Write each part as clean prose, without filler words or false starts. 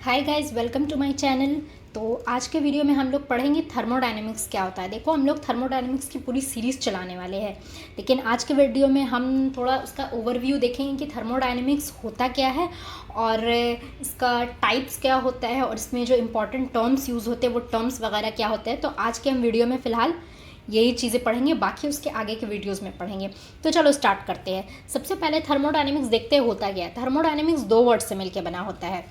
Hi guys, welcome to my channel. तो आज के वीडियो में हम लोग पढ़ेंगे थर्मोडायनेमिक्स क्या होता है। देखो, हम लोग थर्मोडायनेमिक्स की पूरी सीरीज़ चलाने वाले हैं, लेकिन आज के वीडियो में हम थोड़ा उसका ओवरव्यू देखेंगे कि थर्मोडायनेमिक्स होता क्या है और इसका टाइप्स क्या होता है और इसमें जो इम्पोर्टेंट टर्म्स यूज़ होते हैं वो टर्म्स वगैरह क्या होते हैं। तो आज के हम वीडियो में फ़िलहाल यही चीज़ें पढ़ेंगे, बाकी उसके आगे के वीडियोस में पढ़ेंगे। तो चलो स्टार्ट करते हैं। सबसे पहले थर्मोडायनेमिक्स देखते होता क्या है। थर्मोडायनेमिक्स दो वर्ड से मिलकर बना होता है,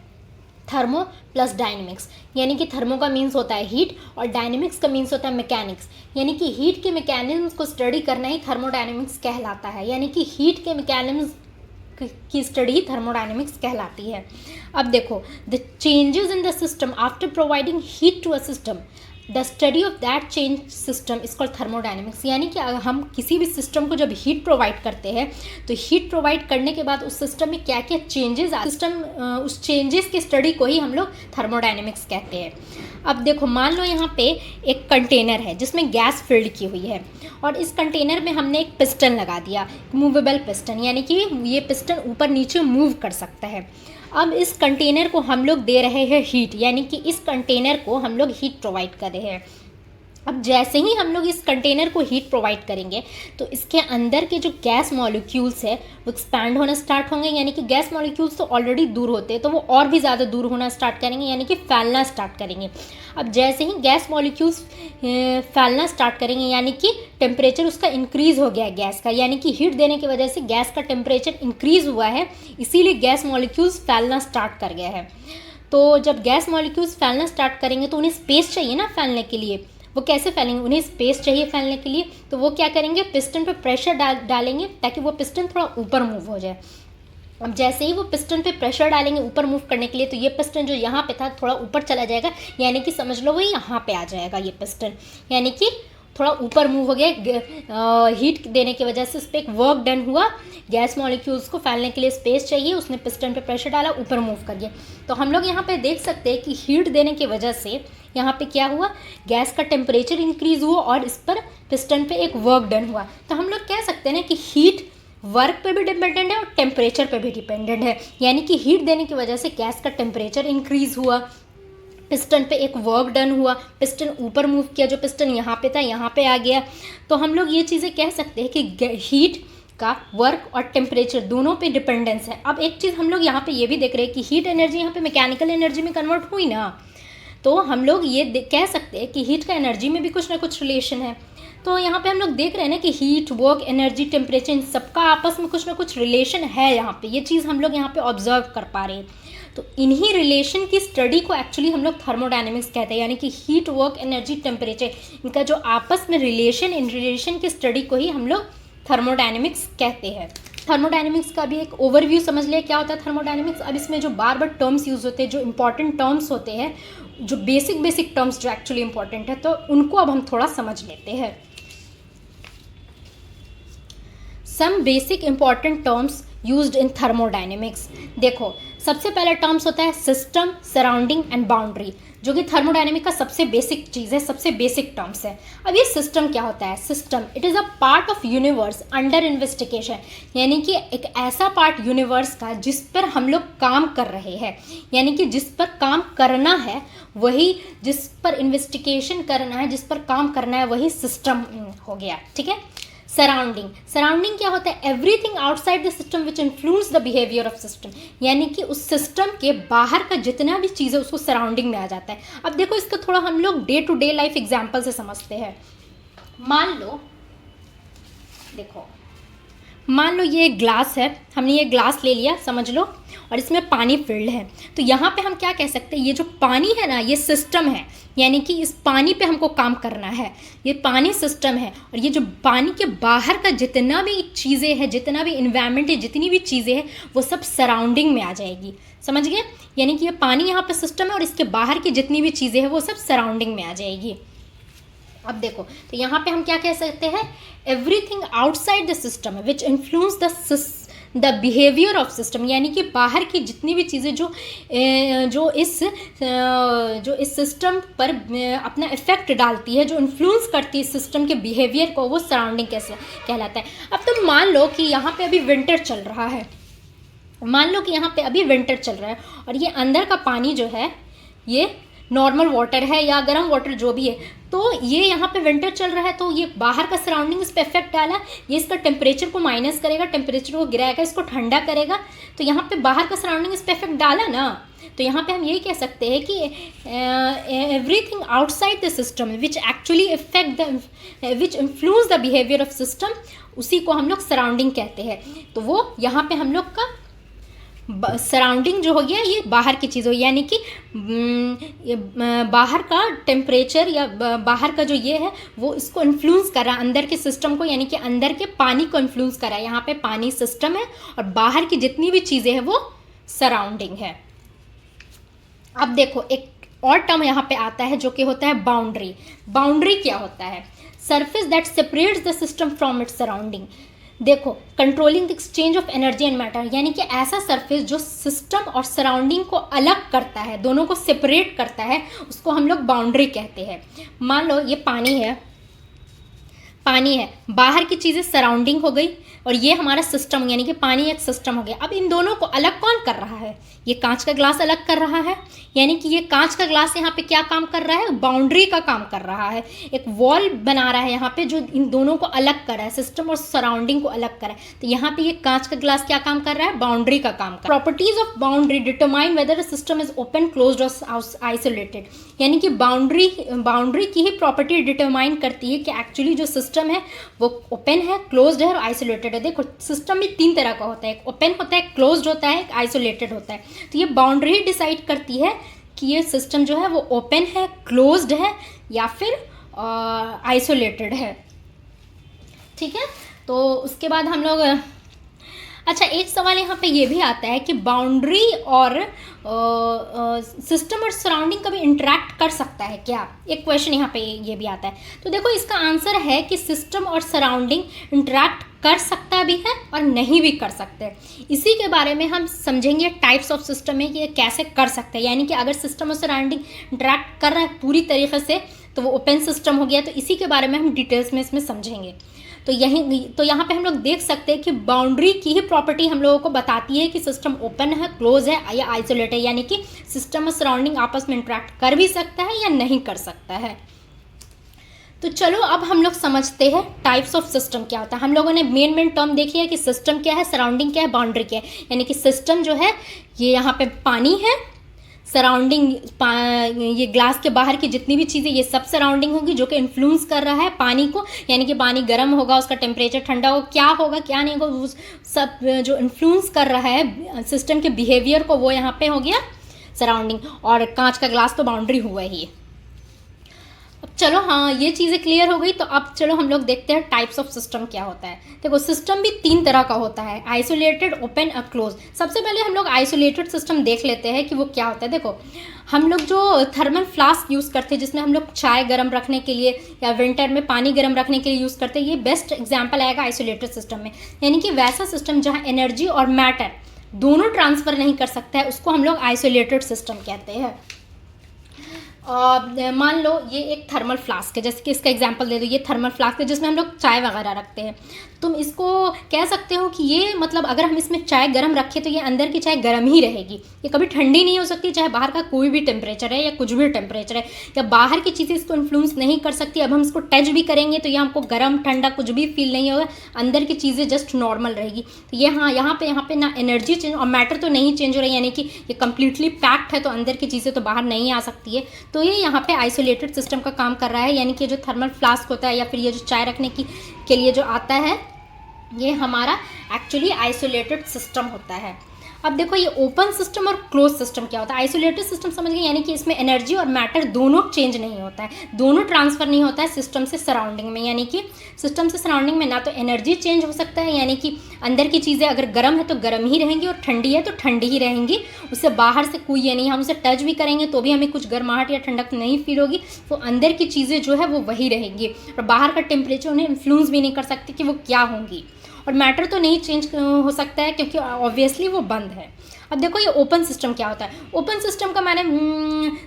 थर्मो प्लस डायनेमिक्स। यानी कि थर्मो का मीन्स होता है हीट और डायनेमिक्स का मीन्स होता है मैकेनिक्स। यानी कि हीट के मैकेनिज्म को स्टडी करना ही थर्मोडायनेमिक्स कहलाता है। यानी कि हीट के मैकेनिज्म की स्टडी थर्मोडायनेमिक्स कहलाती है। अब देखो, the changes in the system after providing heat to a system, the study of that change system is called thermodynamics. यानी कि हम किसी भी सिस्टम को जब हीट प्रोवाइड करते हैं तो हीट प्रोवाइड करने के बाद उस सिस्टम में क्या क्या चेंजेस सिस्टम उस चेंजेस की स्टडी को ही हम लोग थर्मोडायनेमिक्स कहते हैं। अब देखो, मान लो यहाँ पे एक कंटेनर है जिसमें गैस फिल्ड की हुई है और इस कंटेनर में हमने एक पिस्टन लगा दिया, मूवेबल पिस्टन, यानी कि ये पिस्टन ऊपर नीचे मूव कर सकता है। अब इस कंटेनर को हम लोग दे रहे हैं हीट, यानी कि इस कंटेनर को हम लोग हीट प्रोवाइड कर रहे हैं। अब जैसे ही हम लोग इस कंटेनर को हीट प्रोवाइड करेंगे तो इसके अंदर के जो गैस मॉलिक्यूल्स है वो एक्सपैंड होना स्टार्ट होंगे। यानी कि गैस मॉलिक्यूल्स तो ऑलरेडी दूर होते हैं तो वो और भी ज़्यादा दूर होना स्टार्ट करेंगे, यानी कि फैलना स्टार्ट करेंगे। अब जैसे ही गैस मॉलिक्यूल्स फैलना स्टार्ट करेंगे, यानी कि टेम्परेचर उसका इंक्रीज़ हो गया है गैस का, यानी कि हीट देने की वजह से गैस का टेम्परेचर इंक्रीज़ हुआ है, इसीलिए गैस मॉलिक्यूल्स फैलना स्टार्ट कर गया है। तो जब गैस मॉलिक्यूल्स फैलना स्टार्ट करेंगे तो उन्हें स्पेस चाहिए ना फैलने के लिए। वो कैसे फैलेंगे? उन्हें स्पेस चाहिए फैलने के लिए, तो वो क्या करेंगे, पिस्टन पे प्रेशर डालेंगे ताकि वो पिस्टन थोड़ा ऊपर मूव हो जाए। अब जैसे ही वो पिस्टन पे प्रेशर डालेंगे ऊपर मूव करने के लिए, तो ये पिस्टन जो यहाँ पे था थोड़ा ऊपर चला जाएगा, यानी कि समझ लो वो यहाँ पे आ जाएगा ये पिस्टन, यानी कि थोड़ा ऊपर मूव हो गया। हीट देने की वजह से उस पर एक वर्क डन हुआ। गैस मॉलिक्यूल्स को फैलने के लिए स्पेस चाहिए, उसने पिस्टन पे प्रेशर डाला, ऊपर मूव कर गया। तो हम लोग यहाँ पे देख सकते हैं कि हीट देने की वजह से यहाँ पे क्या हुआ, गैस का टेम्परेचर इंक्रीज हुआ और इस पर पिस्टन पे एक वर्क डन हुआ। तो हम लोग कह सकते हैं ना कि हीट वर्क पे भी डिपेंडेंट है और टेम्परेचर पे भी डिपेंडेंट है। यानी कि हीट देने की वजह से गैस का टेम्परेचर इंक्रीज हुआ, पिस्टन पे एक वर्क डन हुआ, पिस्टन ऊपर मूव किया, जो पिस्टन यहाँ पे था यहाँ पे आ गया। तो हम लोग ये चीज़ें कह सकते हैं कि हीट का वर्क और टेम्परेचर दोनों पे डिपेंडेंस है। अब एक चीज़ हम लोग यहाँ पे ये भी देख रहे हैं कि हीट एनर्जी यहाँ पे मैकेनिकल एनर्जी में कन्वर्ट हुई ना, तो हम लोग ये कह सकते हैं कि हीट का एनर्जी में भी कुछ ना कुछ रिलेशन है। तो यहाँ पे हम लोग देख रहे हैं ना कि हीट, वर्क, एनर्जी, टेम्परेचर, इन सबका आपस में कुछ ना कुछ रिलेशन है। यहाँ पे ये चीज़ हम लोग यहाँ पे ऑब्जर्व कर पा रहे हैं। तो इन्हीं रिलेशन की स्टडी को एक्चुअली हम लोग थर्मोडायनेमिक्स कहते हैं। यानी कि हीट, वर्क, एनर्जी, टेम्परेचर, इनका जो आपस में रिलेशन, इन रिलेशन की स्टडी को ही हम लोग थर्मोडायनेमिक्स कहते हैं। थर्मोडायनेमिक्स का भी एक ओवरव्यू समझ लिया क्या होता है थर्मोडायनेमिक्स। अब इसमें जो बार बार टर्म्स यूज़ होते हैं, जो इंपॉर्टेंट टर्म्स होते हैं, जो बेसिक टर्म्स जो एक्चुअली इंपॉर्टेंट है, तो उनको अब हम थोड़ा समझ लेते हैं। Some basic important terms used in thermodynamics. देखो, सबसे पहला टर्म्स होता है सिस्टम, सराउंडिंग एंड बाउंड्री, जो कि थर्मोडायनेमिक का सबसे बेसिक चीज़ है, सबसे बेसिक टर्म्स है। अब ये सिस्टम क्या होता है? System, it is a part of universe under investigation. यानी कि एक ऐसा पार्ट यूनिवर्स का जिस पर हम लोग काम कर रहे हैं, यानी कि जिस पर काम करना है वही, जिस पर इन्वेस्टिगेशन करना है, जिस पर काम करना है वही सिस्टम हो गया। ठीक है। सराउंडिंग, सराउंडिंग क्या होता है? Everything outside the system which influence the behaviour of system. यानी कि उस सिस्टम के बाहर का जितना भी चीज़ है उसको सराउंडिंग में आ जाता है। अब देखो, इसका थोड़ा हम लोग day to day life example से समझते हैं। मान लो, देखो, मान लो ये एक ग्लास है, हमने ये ग्लास ले लिया समझ लो, और इसमें पानी फिल्ड है। तो यहाँ पे हम क्या कह सकते हैं, ये जो पानी है ना, ये सिस्टम है। यानी कि इस पानी पे हमको काम करना है, ये पानी सिस्टम है। और ये जो पानी के बाहर का जितना भी चीज़ें हैं, जितना भी इन्वायरमेंट है, जितनी भी चीज़ें हैं, वो सब सराउंडिंग में आ जाएगी। समझ गए? यानी कि ये पानी यहाँ पे सिस्टम है और इसके बाहर की जितनी भी चीज़ें हैं वो सब सराउंडिंग में आ जाएगी। अब देखो, तो यहाँ पे हम क्या कह सकते हैं, everything outside the system which influence the behaviour of system. यानी कि बाहर की जितनी भी चीज़ें जो इस सिस्टम पर अपना इफेक्ट डालती है, जो इन्फ्लुएंस करती है सिस्टम के बिहेवियर को, वो सराउंडिंग कैसे कहलाता है। अब तुम मान लो कि यहाँ पे अभी विंटर चल रहा है, मान लो कि यहाँ पे अभी विंटर चल रहा है और ये अंदर का पानी जो है ये नॉर्मल वाटर है या गर्म वाटर जो भी है, तो ये यहाँ पे विंटर चल रहा है तो ये बाहर का सराउंडिंग इस पर इफेक्ट डाला, ये इसका टेम्परेचर को माइनस करेगा, टेम्परेचर को गिराएगा, इसको ठंडा करेगा, तो यहाँ पे बाहर का सराउंडिंग इस पर इफेक्ट डाला ना, तो यहाँ पे हम यही कह सकते हैं कि everything outside the system which actually effect the which influence the behaviour of system, उसी को हम लोग सराउंडिंग कहते हैं। तो वो यहाँ पे हम लोग का सराउंडिंग जो हो गया ये बाहर की चीज़ हो, यानी कि बाहर का टेम्परेचर या बाहर का जो ये है वो इसको इन्फ्लुएंस कर रहा है अंदर के सिस्टम को, यानी कि अंदर के पानी को इन्फ्लुएंस कर रहा है। यहाँ पे पानी सिस्टम है और बाहर की जितनी भी चीज़ें हैं वो सराउंडिंग है। अब देखो एक और टर्म यहाँ पे आता है जो कि होता है बाउंड्री। बाउंड्री क्या होता है? Surface that separates the system from its surrounding. देखो, controlling the exchange of energy and matter, यानी कि ऐसा सरफेस जो सिस्टम और सराउंडिंग को अलग करता है, दोनों को सेपरेट करता है, उसको हम लोग बाउंड्री कहते हैं। मान लो ये पानी है, बाहर की चीज़ें सराउंडिंग हो गई और ये हमारा सिस्टम, यानी कि पानी एक सिस्टम हो गया। अब इन दोनों को अलग कौन कर रहा है? ये कांच का ग्लास अलग कर रहा है, यानी कि ये कांच का ग्लास यहाँ पे क्या काम कर रहा है? बाउंड्री का काम कर रहा है, एक वॉल बना रहा है यहाँ पे जो इन दोनों को अलग कर रहा है, सिस्टम और सराउंडिंग को अलग कर रहा है। तो यहाँ पे ये कांच का ग्लास क्या काम कर रहा है? बाउंड्री का काम कर रहा है। Properties of boundary determine whether system is open, closed और आइसोलेटेड, यानी कि बाउंड्री की ही प्रॉपर्टी डिटरमाइन करती है कि एक्चुअली जो सिस्टम है वो ओपन है, क्लोज्ड है और आइसोलेटेड है। देखो, सिस्टम भी तीन तरह का होता है, एक ओपन होता है, क्लोज्ड होता है, एक आइसोलेटेड होता है। तो ये बाउंड्री ही डिसाइड करती है कि ये सिस्टम जो है वो ओपन है, क्लोज्ड है या फिर आइसोलेटेड है। ठीक है, तो उसके बाद हम लोग अच्छा, एक सवाल यहाँ पे ये भी आता है कि बाउंड्री और सिस्टम और सराउंडिंग कभी इंटरेक्ट कर सकता है क्या? एक क्वेश्चन यहाँ पे ये भी आता है। तो देखो, इसका आंसर है कि सिस्टम और सराउंडिंग इंटरेक्ट कर सकता भी है और नहीं भी कर सकते। इसी के बारे में हम समझेंगे टाइप्स ऑफ सिस्टम में कि ये कैसे कर सकते हैं, यानी कि अगर सिस्टम और सराउंडिंग इंटरेक्ट कर रहा है पूरी तरीके से तो वो ओपन सिस्टम हो गया। तो इसी के बारे में हम डिटेल्स में इसमें समझेंगे। तो यहाँ पे हम लोग देख सकते हैं कि बाउंड्री की ही प्रॉपर्टी हम लोगों को बताती है कि सिस्टम ओपन है, क्लोज है या आइसोलेट है, यानी कि सिस्टम और सराउंडिंग आपस में इंटरेक्ट कर भी सकता है या नहीं कर सकता है। तो चलो अब हम लोग समझते हैं टाइप्स ऑफ सिस्टम क्या होता है। हम लोगों ने मेन टर्म देखी है कि सिस्टम क्या है, सराउंडिंग क्या है, बाउंड्री क्या है। यानी कि सिस्टम जो है ये यहाँ पे पानी है, सराउंडिंग ये ग्लास के बाहर की जितनी भी चीज़ें ये सब सराउंडिंग होगी जो कि इन्फ्लुएंस कर रहा है पानी को, यानी कि पानी गर्म होगा, उसका टेम्परेचर ठंडा होगा, क्या होगा क्या नहीं होगा, वो सब जो इन्फ्लुएंस कर रहा है सिस्टम के बिहेवियर को, वो यहाँ पे हो गया सराउंडिंग। और कांच का ग्लास तो बाउंड्री हुआ ही। अब चलो, हाँ, ये चीज़ें क्लियर हो गई। तो अब चलो हम लोग देखते हैं टाइप्स ऑफ सिस्टम क्या होता है। देखो, सिस्टम भी तीन तरह का होता है, आइसोलेटेड, ओपन और क्लोज। सबसे पहले हम लोग आइसोलेटेड सिस्टम देख लेते हैं कि वो क्या होता है। देखो, हम लोग जो थर्मल फ्लास्क यूज़ करते हैं जिसमें हम लोग चाय गर्म रखने के लिए या विंटर में पानी गर्म रखने के लिए यूज़ करते हैं, ये बेस्ट एग्जाम्पल आएगा आइसोलेटेड सिस्टम में। यानी कि वैसा सिस्टम जहाँ एनर्जी और मैटर दोनों ट्रांसफ़र नहीं कर सकता है, उसको हम लोग आइसोलेटेड सिस्टम कहते हैं। मान लो ये एक थर्मल फ्लास्क है, जैसे कि इसका एग्जांपल दे दो, ये थर्मल फ्लास्क है जिसमें हम लोग चाय वगैरह रखते हैं। तुम इसको कह सकते हो कि ये मतलब अगर हम इसमें चाय गर्म रखें तो ये अंदर की चाय गर्म ही रहेगी, ये कभी ठंडी नहीं हो सकती, चाहे बाहर का कोई भी टेम्परेचर है या कुछ भी टेम्परेचर है, या बाहर की चीज़ें इसको इन्फ्लुएंस नहीं कर सकती। अब हम इसको टच भी करेंगे तो ये हमको गर्म ठंडा कुछ भी फील नहीं होगा, अंदर की चीज़ें जस्ट नॉर्मल रहेगी। तो ये हाँ, यहाँ पे ना एनर्जी चेंज और मैटर तो नहीं चेंज हो रहा है, यानी कि ये कम्प्लीटली पैक्ड है तो अंदर की चीज़ें तो बाहर नहीं आ सकती है। तो ये यहाँ पे आइसोलेटेड सिस्टम का काम कर रहा है, यानी कि जो थर्मल फ्लास्क होता है या फिर ये जो चाय रखने के लिए जो आता है, ये हमारा एक्चुअली आइसोलेटेड सिस्टम होता है। अब देखो, ये ओपन सिस्टम और क्लोज सिस्टम क्या होता है। आइसोलेटेड सिस्टम समझ गए, यानी कि इसमें एनर्जी और मैटर दोनों चेंज नहीं होता है, दोनों ट्रांसफ़र नहीं होता है सिस्टम से सराउंडिंग में। यानी कि सिस्टम से सराउंडिंग में ना तो एनर्जी चेंज हो सकता है, यानी कि अंदर की चीज़ें अगर गर्म है तो गर्म ही रहेंगी और ठंडी है तो ठंडी ही रहेंगी, उससे बाहर से कोई ये नहीं, हम उसे टच भी करेंगे तो भी हमें कुछ गर्माहट या ठंडक नहीं फील होगी, तो अंदर की चीज़ें जो है वो वही रहेंगी और बाहर का टेम्परेचर उन्हें इन्फ्लुएंस भी नहीं कर सकती कि वो क्या होंगी। और मैटर तो नहीं चेंज हो सकता है क्योंकि ऑब्वियसली वो बंद है। अब देखो, ये ओपन सिस्टम क्या होता है। ओपन सिस्टम का मैंने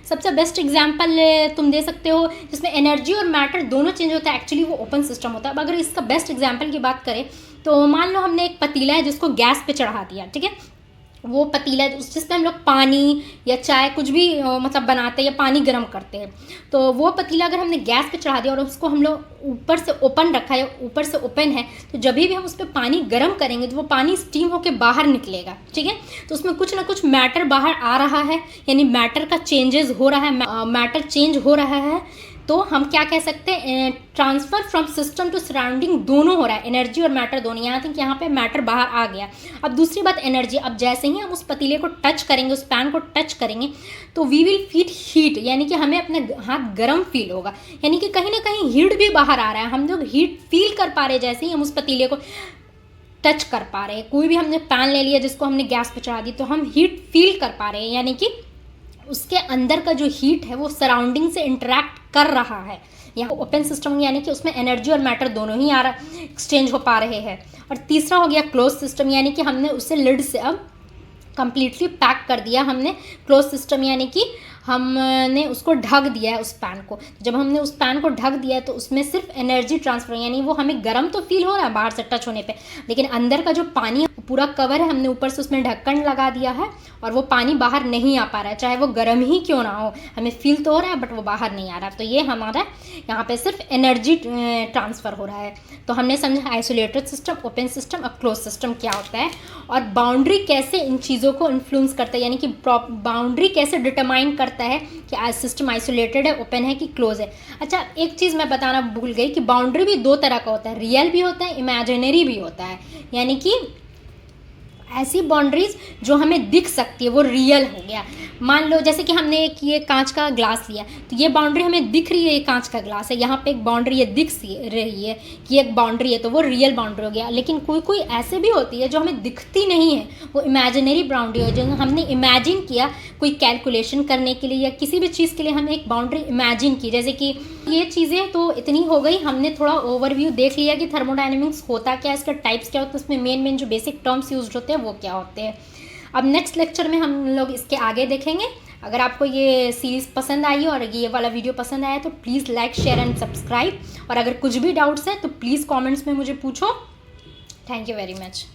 सबसे बेस्ट एग्जांपल तुम दे सकते हो जिसमें एनर्जी और मैटर दोनों चेंज होता है, एक्चुअली वो ओपन सिस्टम होता है। अब अगर इसका बेस्ट एग्जांपल की बात करें तो मान लो हमने एक पतीला है जिसको गैस पे चढ़ा दिया, ठीक है। वो पतीला जिसमें हम लोग पानी या चाय कुछ भी मतलब बनाते हैं या पानी गर्म करते हैं, तो वो पतीला अगर हमने गैस पे चढ़ा दिया और उसको हम लोग ऊपर से ओपन रखा है, ऊपर से ओपन है, तो जब भी हम उस पर पानी गर्म करेंगे तो वो पानी स्टीम होकर बाहर निकलेगा, ठीक है। तो उसमें कुछ ना कुछ मैटर बाहर आ रहा है, यानी मैटर का चेंजेस हो रहा है, मैटर चेंज हो रहा है। तो हम क्या कह सकते हैं, transfer from system to surrounding दोनों हो रहा है, एनर्जी और मैटर दोनों। यहाँ तक यहाँ पे मैटर बाहर आ गया। अब दूसरी बात एनर्जी, अब जैसे ही हम उस पतीले को टच करेंगे, उस पैन को टच करेंगे, तो वी विल फील हीट, यानी कि हमें अपना हाथ गर्म फील होगा, यानी कि कहीं ना कहीं हीट भी बाहर आ रहा है। हम लोग हीट फील कर पा रहे हैं जैसे ही हम उस पतीले को टच कर पा रहे हैं। कोई भी हमने पैन ले लिया जिसको हमने गैस पे चढ़ा दी, तो हम हीट फील कर पा रहे हैं, यानी कि उसके अंदर का जो हीट है वो सराउंडिंग से इंटरेक्ट कर रहा है। यहाँ ओपन सिस्टम यानी कि उसमें एनर्जी और मैटर दोनों ही एक्सचेंज हो पा रहे हैं। और तीसरा हो गया क्लोज सिस्टम, यानी कि हमने उसे लिड से अब कंप्लीटली पैक कर दिया हमने। क्लोज सिस्टम यानी कि हमने उसको ढक दिया है उस पैन को। जब हमने उस पैन को ढक दिया है तो उसमें सिर्फ एनर्जी ट्रांसफर, यानी वो हमें गर्म तो फील हो रहा है बाहर से टच होने पे, लेकिन अंदर का जो पानी है पूरा कवर है, हमने ऊपर से उसमें ढक्कन लगा दिया है और वो पानी बाहर नहीं आ पा रहा है, चाहे वो गर्म ही क्यों ना हो, हमें फील तो हो रहा है बट वो बाहर नहीं आ रहा। तो ये हमारा यहाँ पे सिर्फ एनर्जी ट्रांसफ़र हो रहा है। तो हमने समझा आइसोलेटेड सिस्टम, ओपन सिस्टम और क्लोज सिस्टम क्या होता है, और बाउंड्री कैसे इन चीज़ों को इन्फ्लुएंस करता है, यानी कि बाउंड्री कैसे डिटरमाइन करता है कि सिस्टम आइसोलेटेड है, ओपन है कि क्लोज है। अच्छा, एक चीज़ मैं बताना भूल गई कि बाउंड्री भी दो तरह का होता है, रियल भी होता है, इमेजिनरी भी होता है। यानी कि ऐसी बाउंड्रीज जो हमें दिख सकती है वो रियल हो गया। मान लो जैसे कि हमने एक ये कांच का ग्लास लिया, तो ये बाउंड्री हमें दिख रही है, ये कांच का ग्लास है, यहाँ पे एक बाउंड्री ये दिख रही है कि एक बाउंड्री है, तो वो रियल बाउंड्री हो गया। लेकिन कोई कोई ऐसे भी होती है जो हमें दिखती नहीं है, वो इमेजिनरी बाउंड्री हो, जो हमने इमेजिन किया कोई कैलकुलेशन करने के लिए या किसी भी चीज़ के लिए हमने एक बाउंड्री इमेजिन की। जैसे कि ये चीज़ें तो इतनी हो गई, हमने थोड़ा ओवरव्यू देख लिया कि थर्मोडायनेमिक्स होता क्या है, इसका टाइप्स क्या होता है, उसमें मेन जो बेसिक टर्म्स यूज होते हैं वो क्या होते हैं। अब नेक्स्ट लेक्चर में हम लोग इसके आगे देखेंगे। अगर आपको ये सीरीज़ पसंद आई और ये वाला वीडियो पसंद आया तो please like, share and subscribe. और अगर कुछ भी डाउट्स है तो प्लीज़ कमेंट्स में मुझे पूछो। Thank you very much.